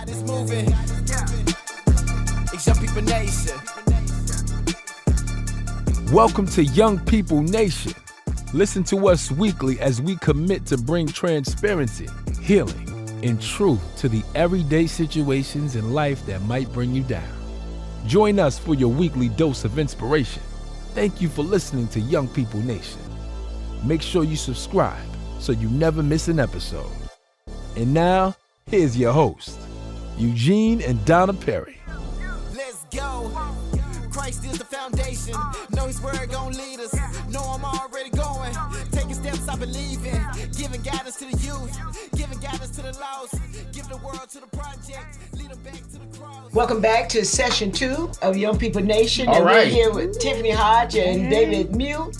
this moving. It's Young People Nation. Welcome to Young People Nation. Listen to us weekly as we commit to bring transparency, healing, and truth to the everyday situations in life that might bring you down. Join us for your weekly dose of inspiration. Thank you for listening to Young People Nation. Make sure you subscribe so you never miss an episode. And now, here's your host, Eugene and Donna Perry. Let's go. Christ is the foundation. Know his word gon' lead us. Know I'm already going. Taking steps I believe in. Giving guidance to the youth. Giving guidance to the lost. Giving the world to the project. Lead them back to the cross. Welcome back to session 2 of Young People Nation. All and right. We're here with Tiffany Hodge and David Mew.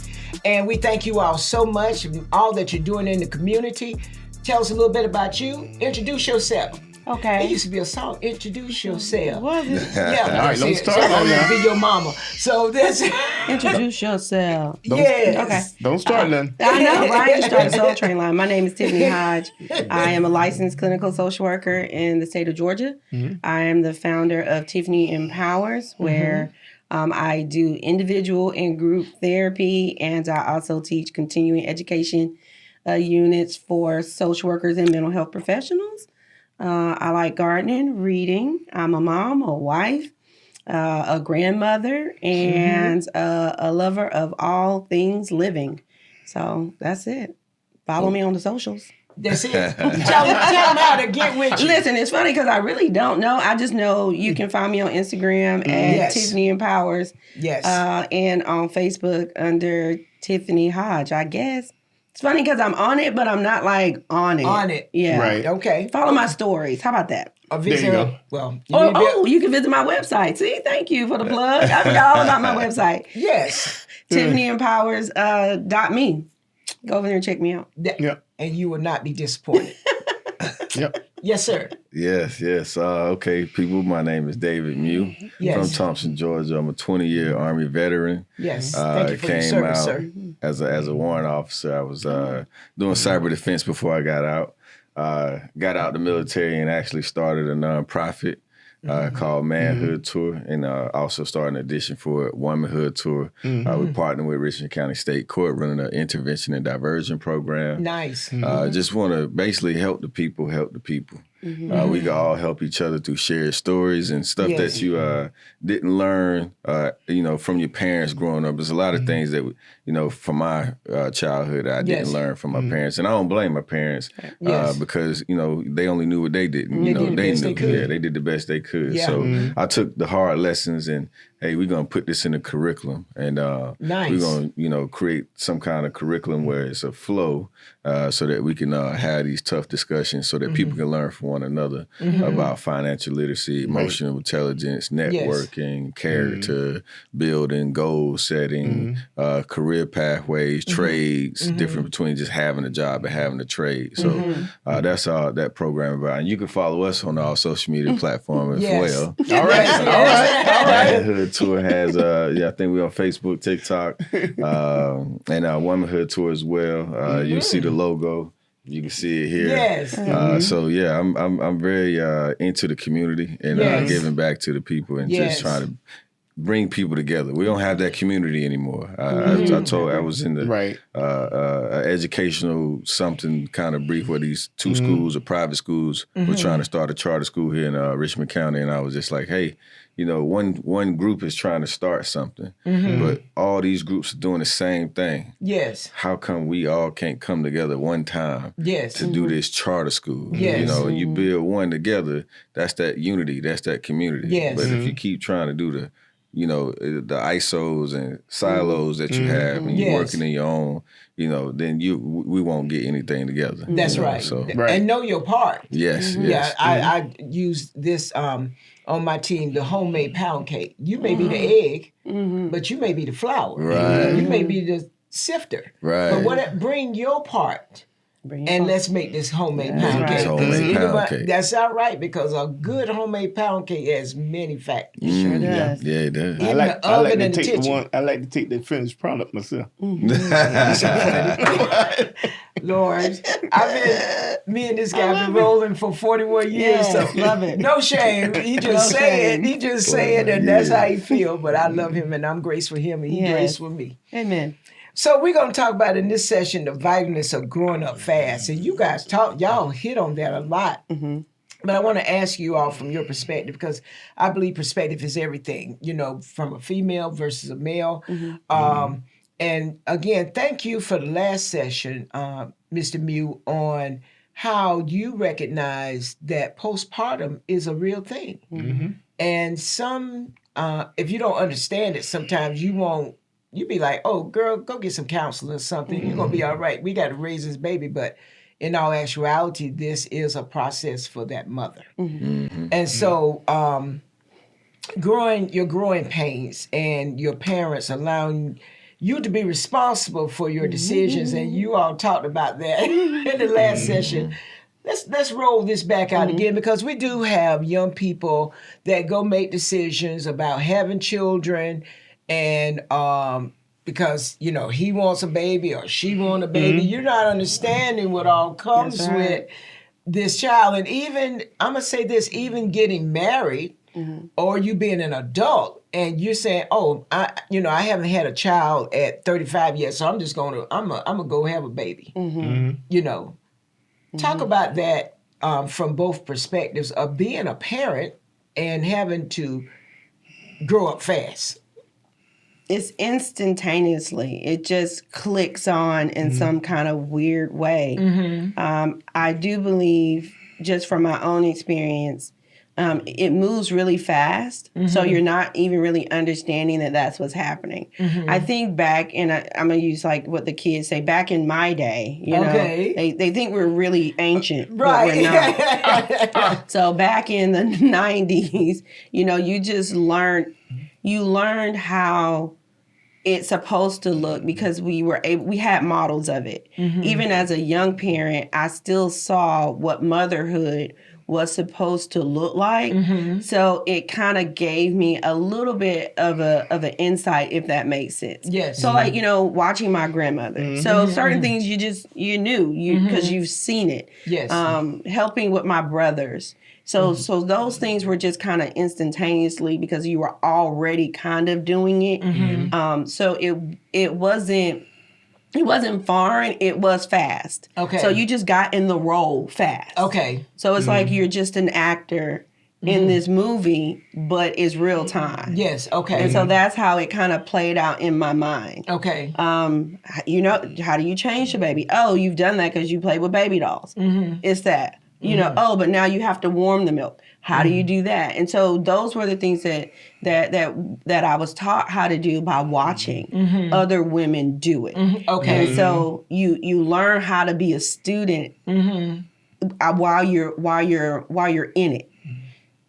And we thank you all so much for all that you're doing in the community. Tell us a little bit about you. Introduce yourself. Okay. It used to be a song, Introduce Yourself. Was it? Yeah. All right, don't start so on I'm that. gonna be your mama. So that's Introduce yourself. yes. Okay. Don't start nothing. I know, right? You started Soul Train Line. My name is Tiffany Hodge. I am a licensed clinical social worker in the state of Georgia. I am the founder of Tiffany Empowers, where I do individual and group therapy, and I also teach continuing education units for social workers and mental health professionals. I like gardening, reading. I'm a mom, a wife, a grandmother, and a lover of all things living. So that's it. Follow me on the socials. That's it. Tell them how to get with you. Listen, it's funny because I really don't know. I just know you can find me on Instagram at Yes. Tiffany Empowers. Yes. And on Facebook under Tiffany Hodge, I guess. It's funny because I'm on it, but I'm not like on it. On it. Yeah. Right. Okay. Follow my stories. How about that? Visit There you her. go. Well, you need to be- You can visit my website. See, thank you for the plug. I forgot all about my website. yes. TiffanyEmpowers.me. Go over there and check me out. Yep. And you will not be disappointed. Yep. Yes, sir. Yes. Okay, people, my name is David Mew Yes. from Thompson, Georgia. I'm a 20-year Army veteran. Yes. Thank you for your Came service, out sir. as a warrant officer. I was doing cyber defense before I got out. Got out the military and actually started a nonprofit called Manhood Tour, and also started an edition for Womanhood Tour. We partnered with Richmond County State Court running an intervention and diversion program. Nice. Just want to basically help the people. We can all help each other through shared stories and stuff Yes. that you didn't learn, from your parents growing up. There's a lot of things that, from my childhood I didn't Yes. learn from my parents. And I don't blame my parents Yes. because, they only knew what they didn't. They did the best they could. Yeah, they did the best they could. Yeah. So I took the hard lessons and, hey, we're going to put this in a curriculum. And Nice. we're going to, create some kind of curriculum where it's a flow so that we can have these tough discussions so that people can learn from one another about financial literacy, emotional intelligence, networking, character building, goal setting, career pathways, trades, different between just having a job and having a trade. So that's all that program about. And you can follow us on our social media platform as Yes. well. All right. Manhood Tour has, I think we're on Facebook, TikTok, and Womanhood Tour as well. You'll see the logo. You can see it here. Yes. So yeah, I'm very into the community and Yes. giving back to the people and Yes. just trying to bring people together. We don't have that community anymore. I was in the Right. educational something kind of brief where these two schools or private schools were trying to start a charter school here in Richmond County, and I was just like, hey, one group is trying to start something, but all these groups are doing the same thing. Yes. How come we all can't come together one time Yes. to do this charter school? Yes. And you build one together, that's that unity, that's that community. Yes. But if you keep trying to do the ISOs and silos that you have and you're Yes. working in your own, then we won't get anything together. That's right. So, Right. And know your part. yes. Yeah, I use this on my team, the homemade pound cake. You may be the egg, but you may be the flour. Right. You may be the sifter. Right. But bring your part And let's make this homemade That's pound right. cake. This homemade pound cake. That's all right, because a good homemade pound cake has many factors. Sure does. Yeah, it does. In the oven and the kitchen. I like to take the finished product myself. Lord, me and this guy been rolling for 41 years. Yes, So love it. no shame. He just No say shame. it. He just say it, and that's how he feel. But I love him, and I'm graceful for him, and he Yes. graceful for me. Amen. So we're going to talk about in this session the vitalness of growing up fast. And you guys y'all hit on that a lot. But I want to ask you all from your perspective, because I believe perspective is everything, from a female versus a male. And again, thank you for the last session, Mr. Mew, on how you recognize that postpartum is a real thing. And if you don't understand it, sometimes you be like, oh, girl, go get some counseling or something. You're going to be all right. We got to raise this baby. But in all actuality, this is a process for that mother. And so your growing pains and your parents allowing you to be responsible for your decisions, and you all talked about that in the last session. Let's roll this back out again, because we do have young people that go make decisions about having children, and because he wants a baby or she wants a baby, you're not understanding what all comes with this child. And even I'm gonna say this, even getting married or you being an adult, and you're saying, oh, I haven't had a child at 35 yet, so I'm gonna go have a baby. Talk about that from both perspectives of being a parent and having to grow up fast. It's instantaneously. It just clicks on in some kind of weird way. I do believe, just from my own experience, it moves really fast. So you're not even really understanding that that's what's happening. I think back in, I'm going to use like what the kids say, back in my day, they think we're really ancient, but we're not. So back in the 90s, you just learned how it's supposed to look, because we had models of it. Even as a young parent, I still saw what motherhood was supposed to look like. So it kind of gave me a little bit of an insight, if that makes sense. Yes. So like, watching my grandmother. So certain things you knew because you've seen it. Yes. Helping with my brothers. So those things were just kind of instantaneously, because you were already kind of doing it. So it wasn't foreign, it was fast. Okay. So you just got in the role fast. Okay. So it's like you're just an actor in this movie, but it's real time. Yes. Okay. And so that's how it kind of played out in my mind. Okay. How do you change the baby? Oh, you've done that because you play with baby dolls. It's that. But now you have to warm the milk. How do you do that? And so those were the things that I was taught how to do by watching other women do it. Okay. And so you learn how to be a student while you're in it.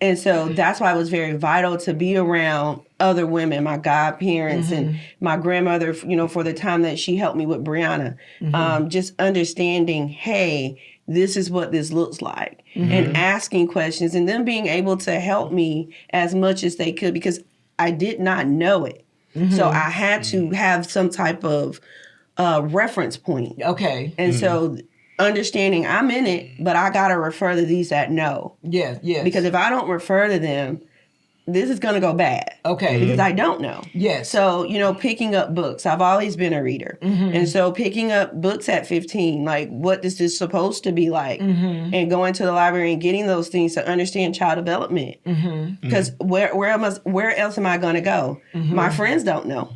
And so that's why it was very vital to be around other women, my godparents and my grandmother, for the time that she helped me with Brianna. Just understanding, hey, this is what this looks like, and asking questions, and them being able to help me as much as they could, because I did not know it. So I had to have some type of reference point. Okay. And so understanding I'm in it, but I got to refer to these that know. Yes. Because if I don't refer to them, this is going to go bad. Okay. Because I don't know. Yes. So, picking up books. I've always been a reader. And so picking up books at 15, like what is this supposed to be like? And going to the library and getting those things to understand child development. Because where else am I going to go? My friends don't know.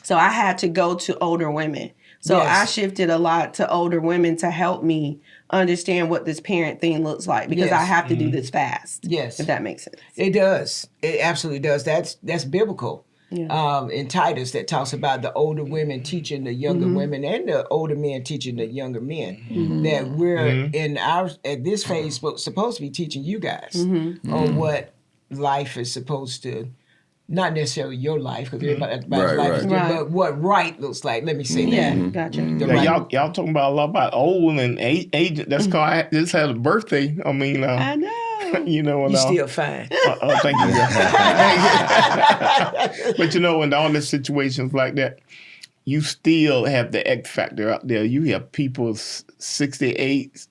So I had to go to older women. So I shifted a lot to older women to help me understand what this parent thing looks like, because I have to do this fast. Yes. If that makes sense. It does. It absolutely does. That's biblical. In Titus, that talks about the older women teaching the younger women, and the older men teaching the younger men. That we're at this phase supposed to be teaching you guys on what life is supposed to not necessarily your life, because everybody's Right, life is right. different, Right. but what right looks like. Let me say Yeah, that. gotcha. The Yeah, right- y'all talking about a lot about old and age. That's called I just had a birthday. I mean, I know. you know, and You still fine. thank you. But you know, in all the situations like that, you still have the X factor out there. You have people 68,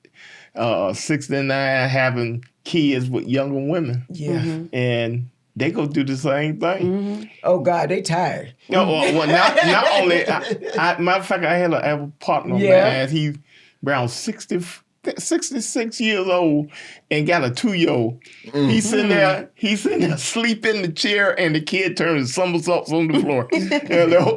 69 having kids with younger women, Yeah. and they go do the same thing. Oh God, they tired. You know, well, not only, matter of fact, I have a partner, Yeah. man. He's around 66 years old and got a 2-year-old. He's sitting there asleep in the chair, and the kid turns somersaults on the floor. You know,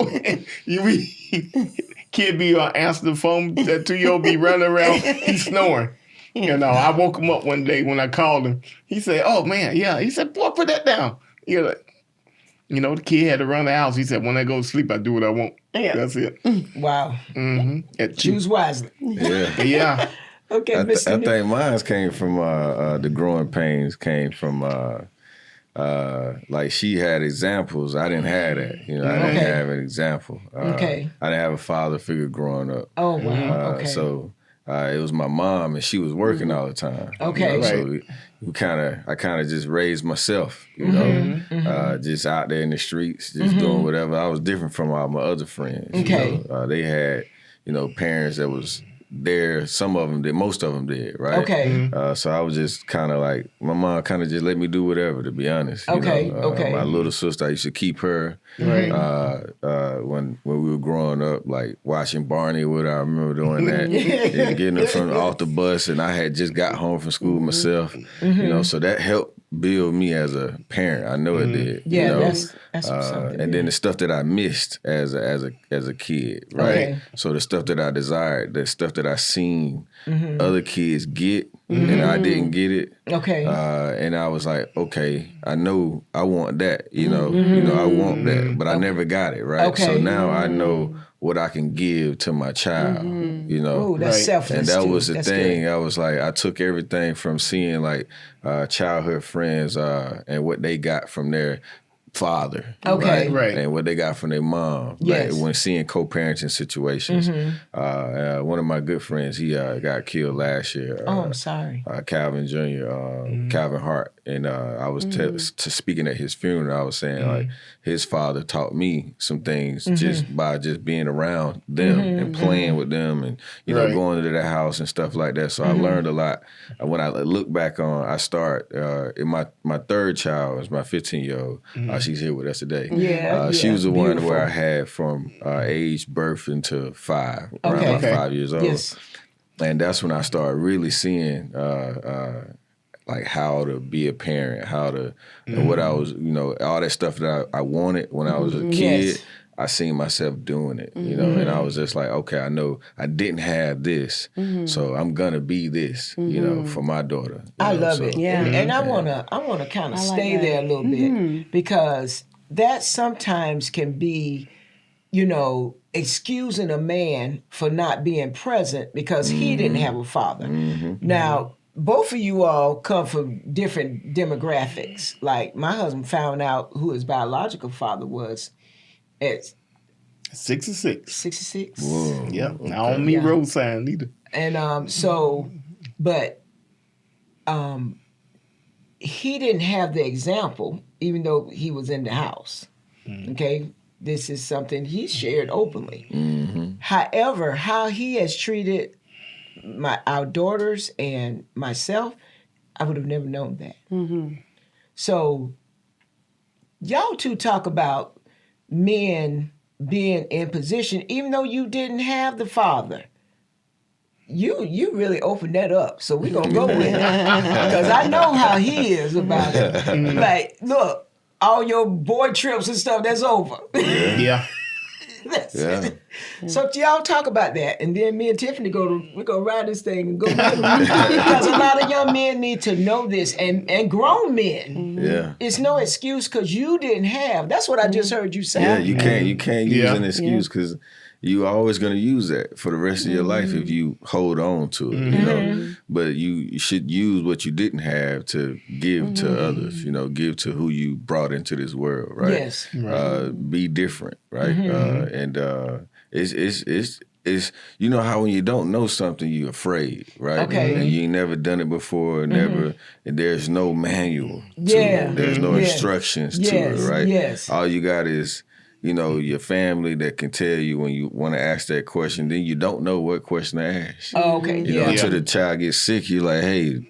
kid be answer the phone, that 2-year-old be running around, he's snoring. You know, I woke him up one day when I called him. He said, "Oh man, yeah." He said, "Boy, put that down." You know, the kid had to run the house. He said, "When I go to sleep, I do what I want." Yeah. That's it. Wow. Mm-hmm. Choose wisely. Yeah. Yeah. Okay, I Mr. Nick. think mine came from the growing pains came from like she had examples. I didn't have that. You know, I didn't Okay. have an example. Okay. I didn't have a father figure growing up. Oh wow. Okay. So it was my mom, and she was working all the time. Okay. You know? Right. So I kind of just raised myself. You know, just out there in the streets, just doing whatever. I was different from all my other friends. Okay. You know? They had parents that was there. Some of them did. Most of them did. Right. Okay. So I was just kind of like, my mom kind of just let me do whatever, to be honest. You Okay, know? okay. My little sister, I used to keep her. Right. When we were growing up, like watching Barney with her, I remember doing that. And getting her off the bus, and I had just got home from school myself. You know, so that helped build me as a parent. I know it did. Yeah, you know? that's something. And then the stuff that I missed as a kid, right? Okay. So the stuff that I desired, the stuff that I seen other kids get, and I didn't get it. Okay. And I was like, okay, I know I want that. You know, I want that, but I never got it, right? Okay. So now I know what I can give to my child. You know, Ooh, that's Right. selfless and that too. was the That's thing. good. I was like, I took everything from seeing like childhood friends and what they got from their father, Okay. Right. and what they got from their mom. Yes. Like when seeing co-parenting situations. One of my good friends, he got killed last year. Oh, I'm sorry. Calvin Jr., Calvin Hart, and I was speaking at his funeral. I was saying like his father taught me some things just by just being around them and playing with them, and Right. going to their house and stuff like that. So I learned a lot. When I look back on, I start in my third child is my 15-year-old. She's here with us today. Yeah, She yeah, was the one beautiful. where I had from age birth into 5, around Okay. about 5 years old. Yes. And that's when I started really seeing like how to be a parent, how to, and what I was, all that stuff that I wanted when I was a kid. Yes. I seen myself doing it, and I was just like, okay, I know I didn't have this, so I'm gonna be this, for my daughter. I love it. Yeah. And I wanna kind of I like stay that. there a little bit because that sometimes can be, excusing a man for not being present because he didn't have a father. Now, both of you all come from different demographics. Like my husband found out who his biological father was at 66. 66. Whoa. Yeah. I don't mean road sign either. And he didn't have the example, even though he was in the house. Okay? This is something he shared openly. However, how he has treated our daughters and myself, I would have never known that. So, y'all two talk about men being in position, even though you didn't have the father. You really opened that up, so we're gonna go with it because I know how he is about it. Like, look, all your boy trips and stuff, that's over. Yeah. That's Yeah. it. So y'all talk about that, and then me and Tiffany we go ride this thing and go because a lot of young men need to know this, and grown men. Yeah. It's no excuse because you didn't have. That's what I just heard you say. Yeah, you can't use Yeah. an excuse because you always going to use that for the rest of your life if you hold on to it, you know. But you should use what you didn't have to give to others, you know, give to who you brought into this world, right? Yes. Be different, right? It's you know how when you don't know something, you're afraid, right? Okay. And you ain't never done it before, never, and there's no manual to Yeah. it. There's no instructions to it, right? Yes. All you got is, you know, your family that can tell you when you want to ask that question, then you don't know what question to ask. Oh, okay. You know, until the child gets sick, you're like, hey,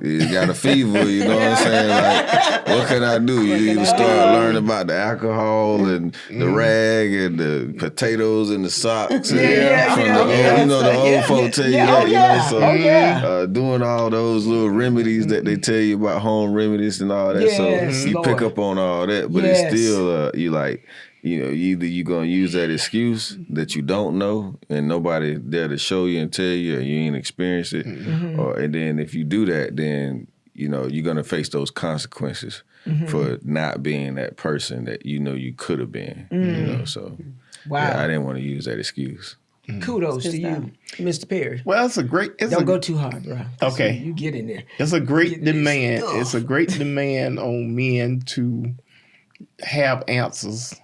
you got a fever, you know what I'm saying? Like, what can I do? You either start learning about the alcohol and the rag and the potatoes and the socks. And you know, the old folk tell you that, you know, so doing all those little remedies that they tell you about, home remedies and all that. So you pick up on all that, but it's still, you like, you know, either you're going to use that excuse that you don't know and nobody there to show you and tell you, or you ain't experienced it. And then if you do that, then, you know, you're going to face those consequences for not being that person that you know you could have been. You know, so I didn't want to use that excuse. Kudos to you, Mr. Perry. Well, it's a great. Don't go too hard, bro. Okay. You get in there. It's a great demand. It's a great demand on men to have answers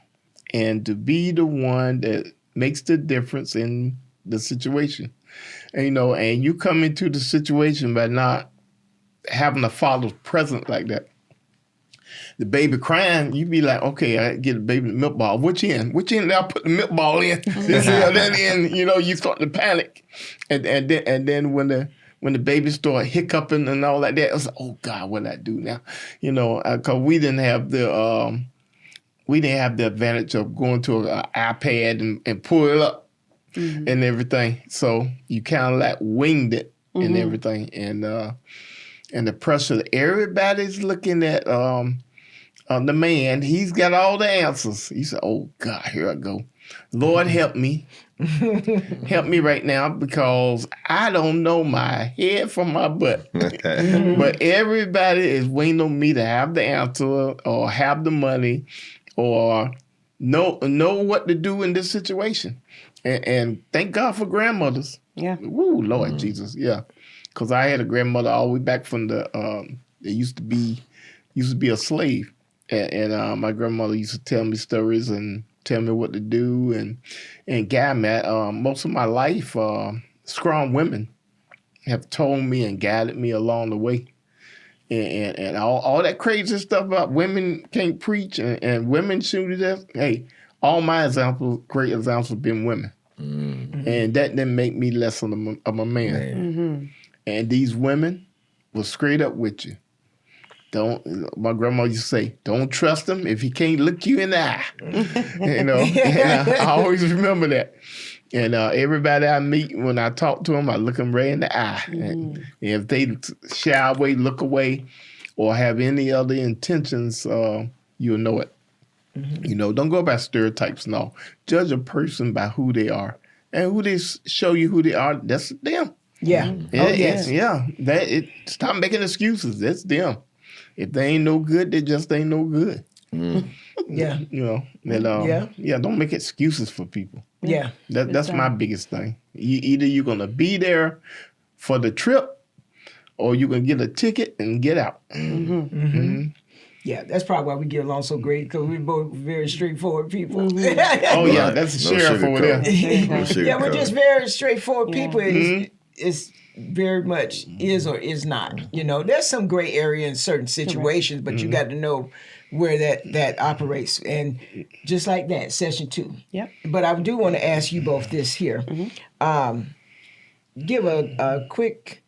and to be the one that makes the difference in the situation. And, you know, and you come into the situation by not having a father present like that. The baby crying, you be like, okay, I get a baby milk ball. Which end? Which end did I put the milk ball in? That end, you know, you start to panic. And then when the baby start hiccuping and all like that, it's like, oh God, what did I do now? You know, because we didn't have the advantage of going to an iPad and pull it up and everything. So you kind of like winged it and everything. And the pressure, everybody's looking at the man. He's got all the answers. He said, oh God, here I go. Lord, help me. Help me right now because I don't know my head from my butt. But everybody is waiting on me to have the answer or have the money or know what to do in this situation. And thank God for grandmothers. Yeah. Woo, Lord Jesus. Yeah. Because I had a grandmother all the way back from the it used to be a slave. And my grandmother used to tell me stories and tell me what to do and guide me. Most of my life, strong women have told me and guided me along the way. And all that crazy stuff about women can't preach and women should do that. Hey, all my great examples have been women. And that didn't make me less of a man. And these women will straight up with you. My grandma used to say, don't trust him if he can't look you in the eye. You know, and I always remember that. And everybody I meet, when I talk to them, I look them right in the eye. And if they shy away, look away, or have any other intentions, you'll know it. You know, don't go by stereotypes, no. Judge a person by who they are. And who they show you who they are, that's them. Yeah. Stop making excuses. That's them. If they ain't no good, they just ain't no good. Yeah. You know, don't make excuses for people. Yeah. That's my biggest thing. Either you're going to be there for the trip or you're going to get a ticket and get out. Yeah, that's probably why we get along so great, because we're both very straightforward people. Oh, yeah, that's the sheriff over there. Yeah, we're just very straightforward people. It's very much is or is not. You know, there's some gray area in certain situations, but you got to know where that operates. And just like that, session 2. Yep. But I do want to ask you both this here. Give a quick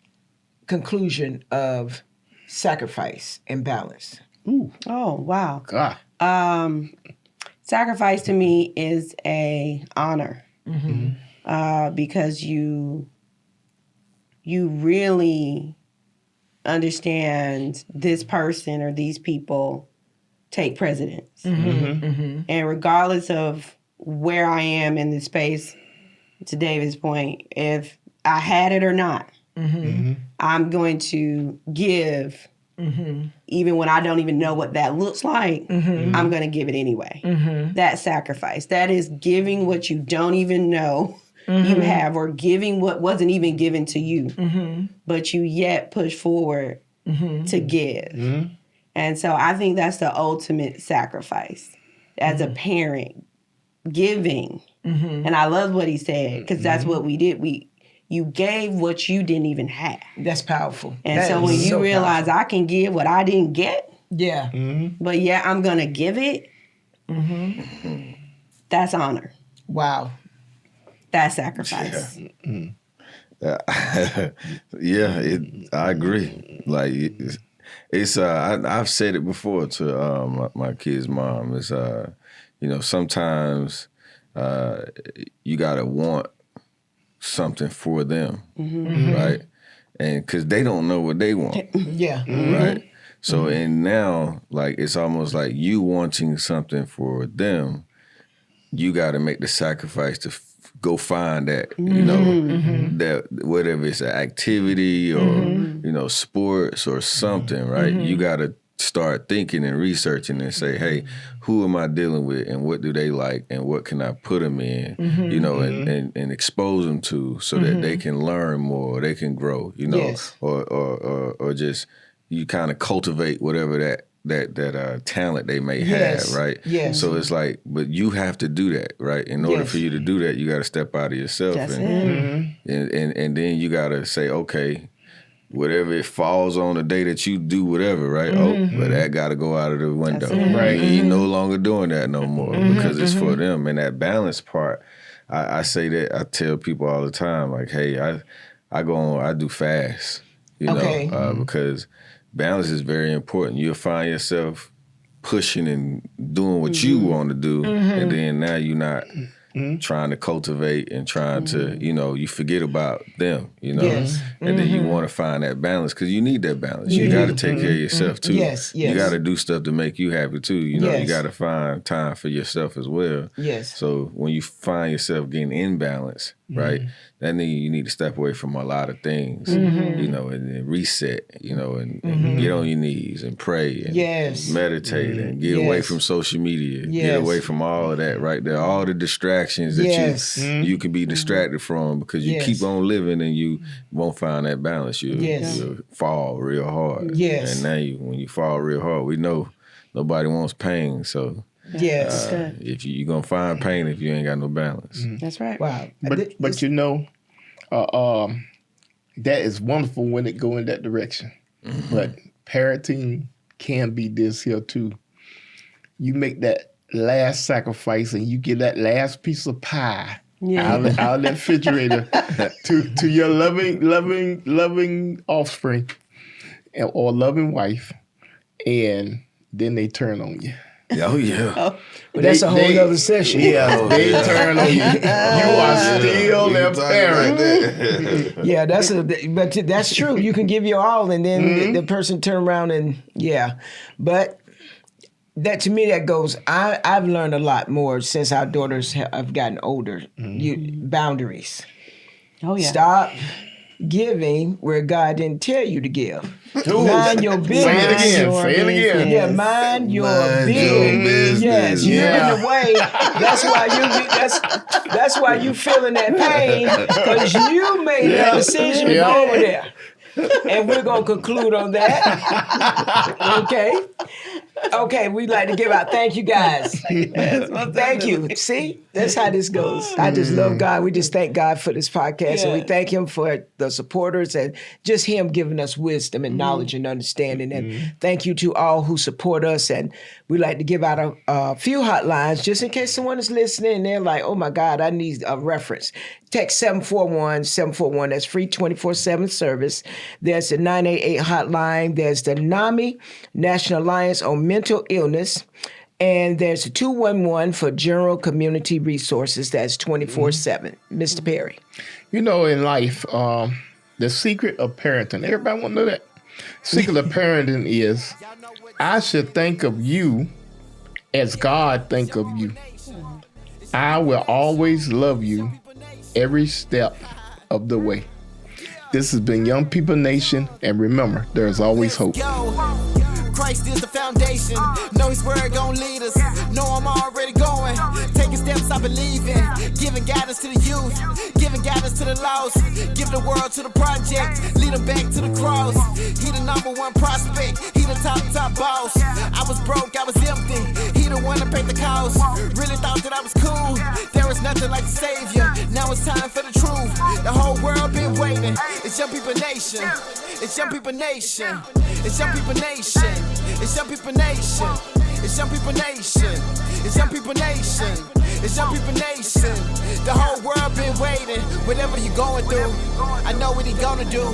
conclusion of sacrifice and balance. Ooh. Oh, wow. God. Sacrifice to me is a honor because you really understand this person or these people take precedence. And regardless of where I am in the space, to David's point, if I had it or not, I'm going to give even when I don't even know what that looks like, I'm going to give it anyway. That sacrifice, that is giving what you don't even know you have, or giving what wasn't even given to you, but you yet push forward to give. And so I think that's the ultimate sacrifice as a parent, giving. And I love what he said, because that's what we did. You gave what you didn't even have. That's powerful. And That so when is you so realize powerful. I can give what I didn't get, Yeah. but yeah, I'm going to give it, that's honor. Wow. That's sacrifice. I agree. Like it's I've said it before to my kid's mom. It's sometimes you gotta want something for them, right? And because they don't know what they want, Yeah. right? So and now, like, it's almost like you wanting something for them, you got to make the sacrifice to go find that, that whatever it's an activity or, sports or something, right? You got to start thinking and researching and say, hey, who am I dealing with and what do they like and what can I put them in, and expose them to so that they can learn more, they can grow, Yes. or just you kind of cultivate whatever that talent they may Yes. have, right? Yes. So it's like, but you have to do that, right? In order for you to do that, you got to step out of yourself, That's and then you got to say, okay, whatever it falls on the day that you do whatever, right? But that got to go out of the window, right? You no longer doing that no more because it's for them. And that balance part, I say that, I tell people all the time, like, hey, I do fast, because balance is very important. You'll find yourself pushing and doing what you want to do, and then now you're not trying to cultivate and trying to, you forget about them, Yes. and then you want to find that balance because you need that balance. You got to take care of yourself too. Yes, yes. You got to do stuff to make you happy too. You Yes. got to find time for yourself as well. Yes. So when you find yourself getting in balance, right, that means you need to step away from a lot of things, and then reset, and get on your knees and pray and Yes. meditate and get away from social media, get Yes. away from all of that right there, all the distractions that Yes. you can be distracted from because you Yes. keep on living and you won't find that balance. Yes. You'll fall real hard. Yes. And now when you fall real hard, we know nobody wants pain, so Yes. if you're gonna find pain if you ain't got no balance. That's right. Wow. But that is wonderful when it go in that direction. But parenting can be this here too. You make that last sacrifice and you get that last piece of pie out of that refrigerator to your loving offspring or loving wife, and then they turn on you. Oh yeah. But that's a whole other session. Yeah, they turn on you. You are still their parent. Yeah, but that's true. You can give your all, and then the person turn around and but that to me that goes. I've learned a lot more since our daughters have gotten older. Boundaries. Oh yeah. Stop giving where God didn't tell you to give. Mind your business. Say it again. Yeah, mind your business. Yes, Yeah. you're in the way. That's why you feeling that pain because you made that decision to go over there. And we're gonna conclude on that. Okay, we'd like to give out. Thank you guys. Thank you. See, that's how this goes. I just love God. We just thank God for this podcast, and we thank Him for the supporters and just Him giving us wisdom and knowledge and understanding. And thank you to all who support us. And we like to give out a few hotlines just in case someone is listening and they're like, "Oh my God, I need a reference." Text 741-741. That's free 24/7 service. There's the 988 hotline. There's the NAMI, National Alliance on Mental Illness. And there's a 211 for general community resources. That's 24/7. Mr. Perry. In life, the secret of parenting, everybody want to know that. Secret of parenting is I should think of you as God think of you. I will always love you every step of the way. This has been Young People Nation, and remember, there's always hope. Christ is the foundation. Know his word gon' lead us. Know I'm already going. Taking steps I believe in. Giving guidance to the youth. Giving guidance to the lost. Give the world to the project. Lead them back to the cross. He the #1 prospect. He the top boss. I was broke, I was empty. He the one that paid the cost. Really thought that I was cool. There was nothing like the savior. Now it's time for the truth. The whole world been waiting. It's Young People Nation. It's Young People Nation. It's Young People Nation. It's Young People Nation. It's Young People Nation. It's Young People Nation. It's Young People Nation. The whole world been waiting. Whatever you going through, I know what he gonna do.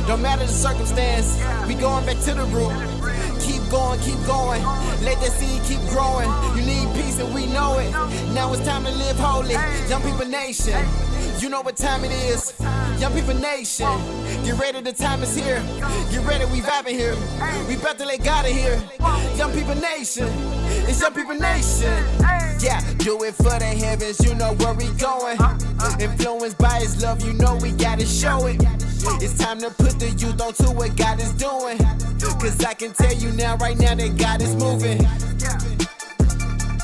Don't matter the circumstance, we going back to the root. Keep going, keep going. Let that seed keep growing. You need peace and we know it. Now it's time to live holy. Young People Nation. You know what time it is. Young People Nation. Get ready, the time is here. Get ready, we vibing here. We about to let God in here. Young People Nation. It's Young People Nation. Yeah, do it for the heavens, you know where we going. Influenced by his love, you know we gotta show it. It's time to put the youth onto what God is doing. Cause I can tell you now, right now, that God is moving.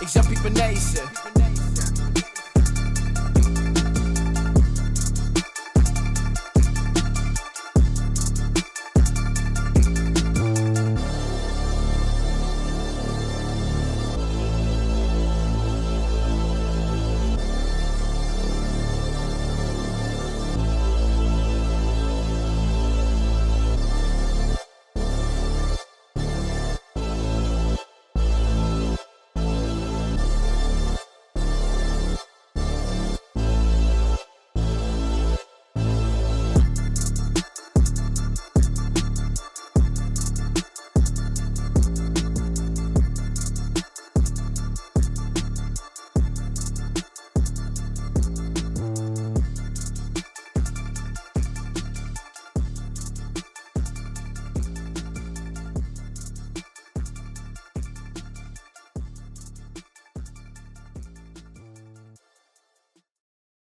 It's Young People Nation.